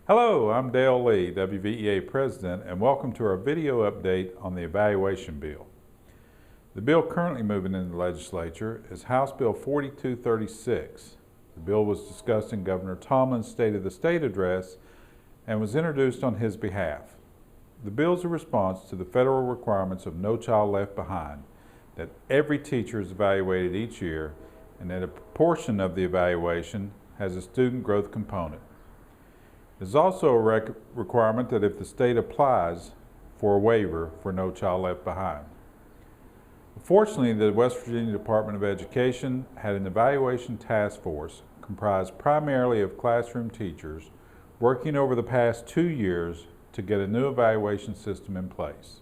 Hello, I'm Dale Lee, WVEA President, and welcome to our video update on the evaluation bill. The bill currently moving in the legislature is House Bill 4236. The bill was discussed in Governor Tomlin's State of the State address and was introduced on his behalf. The bill is a response to the federal requirements of No Child Left Behind, that every teacher is evaluated each year and that a portion of the evaluation has a student growth component. It is also a requirement that if the state applies for a waiver for No Child Left Behind. Fortunately, the West Virginia Department of Education had an evaluation task force comprised primarily of classroom teachers working over the past 2 years to get a new evaluation system in place.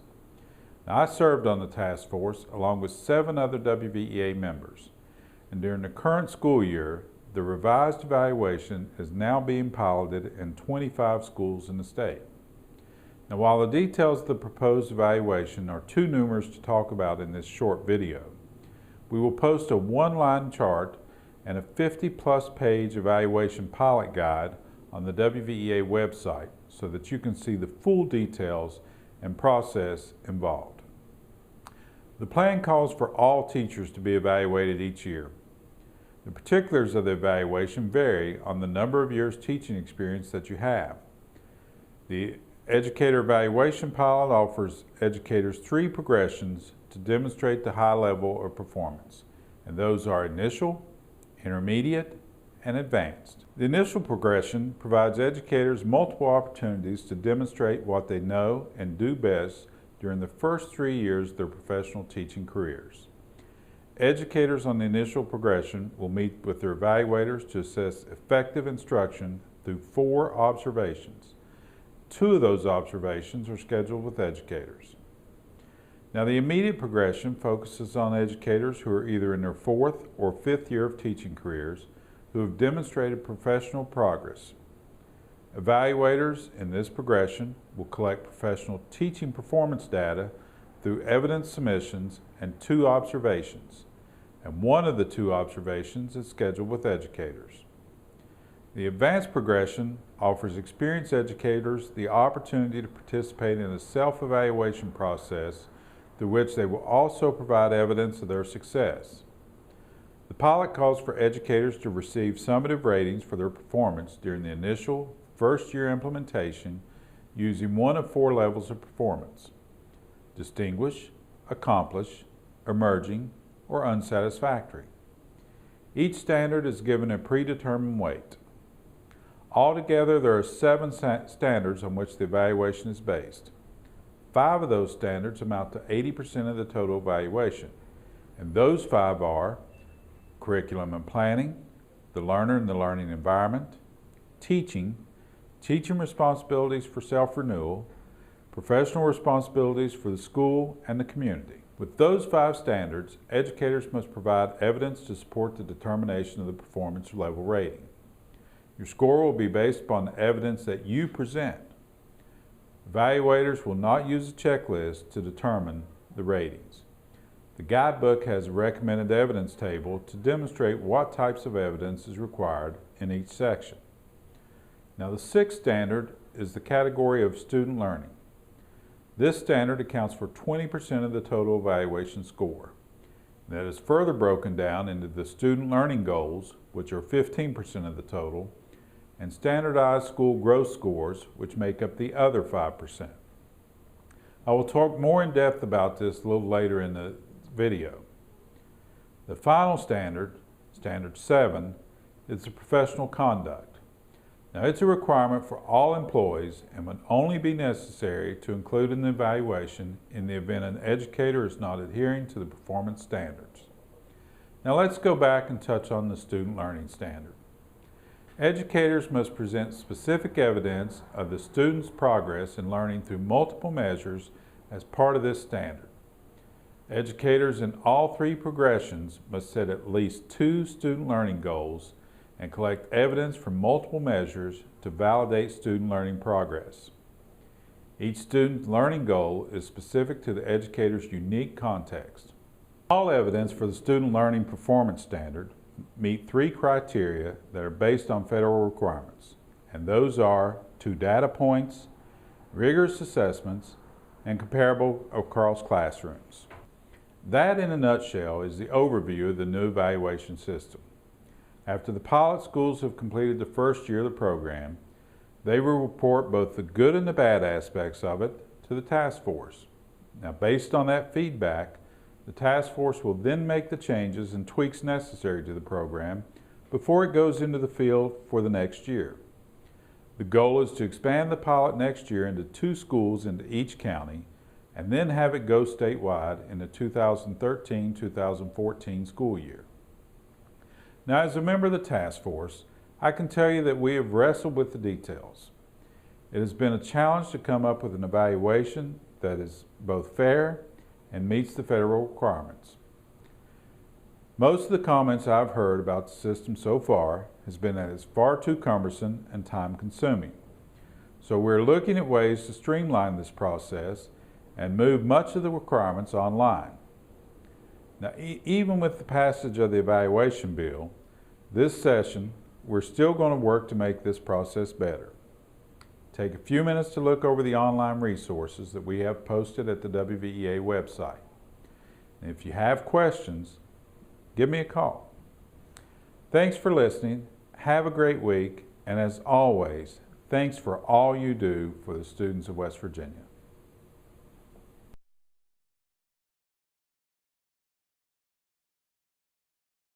Now, I served on the task force along with 7 other WVEA members, and during the current school year, the revised evaluation is now being piloted in 25 schools in the state. Now, while the details of the proposed evaluation are too numerous to talk about in this short video, we will post a one-line chart and a 50-plus page evaluation pilot guide on the WVEA website so that you can see the full details and process involved. The plan calls for all teachers to be evaluated each year. The particulars of the evaluation vary on the number of years teaching experience that you have. The Educator Evaluation Pilot offers educators 3 progressions to demonstrate the high level of performance, and those are initial, intermediate, and advanced. The initial progression provides educators multiple opportunities to demonstrate what they know and do best during the first 3 years of their professional teaching careers. Educators on the initial progression will meet with their evaluators to assess effective instruction through 4 observations. 2 of those observations are scheduled with educators. Now, the immediate progression focuses on educators who are either in their 4th or 5th year of teaching careers who have demonstrated professional progress. Evaluators in this progression will collect professional teaching performance data through evidence submissions and 2 observations, and 1 of the 2 observations is scheduled with educators. The advanced progression offers experienced educators the opportunity to participate in a self-evaluation process through which they will also provide evidence of their success. The pilot calls for educators to receive summative ratings for their performance during the initial first-year implementation using 1 of 4 levels of performance: distinguished, accomplished, emerging, or unsatisfactory. Each standard is given a predetermined weight. Altogether, there are 7 standards on which the evaluation is based. 5 of those standards amount to 80% of the total evaluation, and those 5 are curriculum and planning, the learner and the learning environment, teaching responsibilities for self-renewal, professional responsibilities for the school and the community. With those 5 standards, educators must provide evidence to support the determination of the performance level rating. Your score will be based upon the evidence that you present. Evaluators will not use a checklist to determine the ratings. The guidebook has a recommended evidence table to demonstrate what types of evidence is required in each section. Now, the 6th standard is the category of student learning. This standard accounts for 20% of the total evaluation score. That is further broken down into the student learning goals, which are 15% of the total, and standardized school growth scores, which make up the other 5%. I will talk more in depth about this a little later in the video. The final standard, Standard 7, is the professional conduct. Now, it's a requirement for all employees and would only be necessary to include in the evaluation in the event an educator is not adhering to the performance standards. Now, let's go back and touch on the student learning standard. Educators must present specific evidence of the student's progress in learning through multiple measures as part of this standard. Educators in all 3 progressions must set at least 2 student learning goals and collect evidence from multiple measures to validate student learning progress. Each student learning goal is specific to the educator's unique context. All evidence for the student learning performance standard meet 3 criteria that are based on federal requirements, and those are 2 data points, rigorous assessments, and comparable across classrooms. That, in a nutshell, is the overview of the new evaluation system. After the pilot schools have completed the first year of the program, they will report both the good and the bad aspects of it to the task force. Now, based on that feedback, the task force will then make the changes and tweaks necessary to the program before it goes into the field for the next year. The goal is to expand the pilot next year into 2 schools into each county and then have it go statewide in the 2013-2014 school year. Now, as a member of the task force, I can tell you that we have wrestled with the details. It has been a challenge to come up with an evaluation that is both fair and meets the federal requirements. Most of the comments I've heard about the system so far has been that it's far too cumbersome and time-consuming. So we're looking at ways to streamline this process and move much of the requirements online. Now, even with the passage of the evaluation bill, this session, we're still going to work to make this process better. Take a few minutes to look over the online resources that we have posted at the WVEA website. And if you have questions, give me a call. Thanks for listening. Have a great week. And as always, thanks for all you do for the students of West Virginia.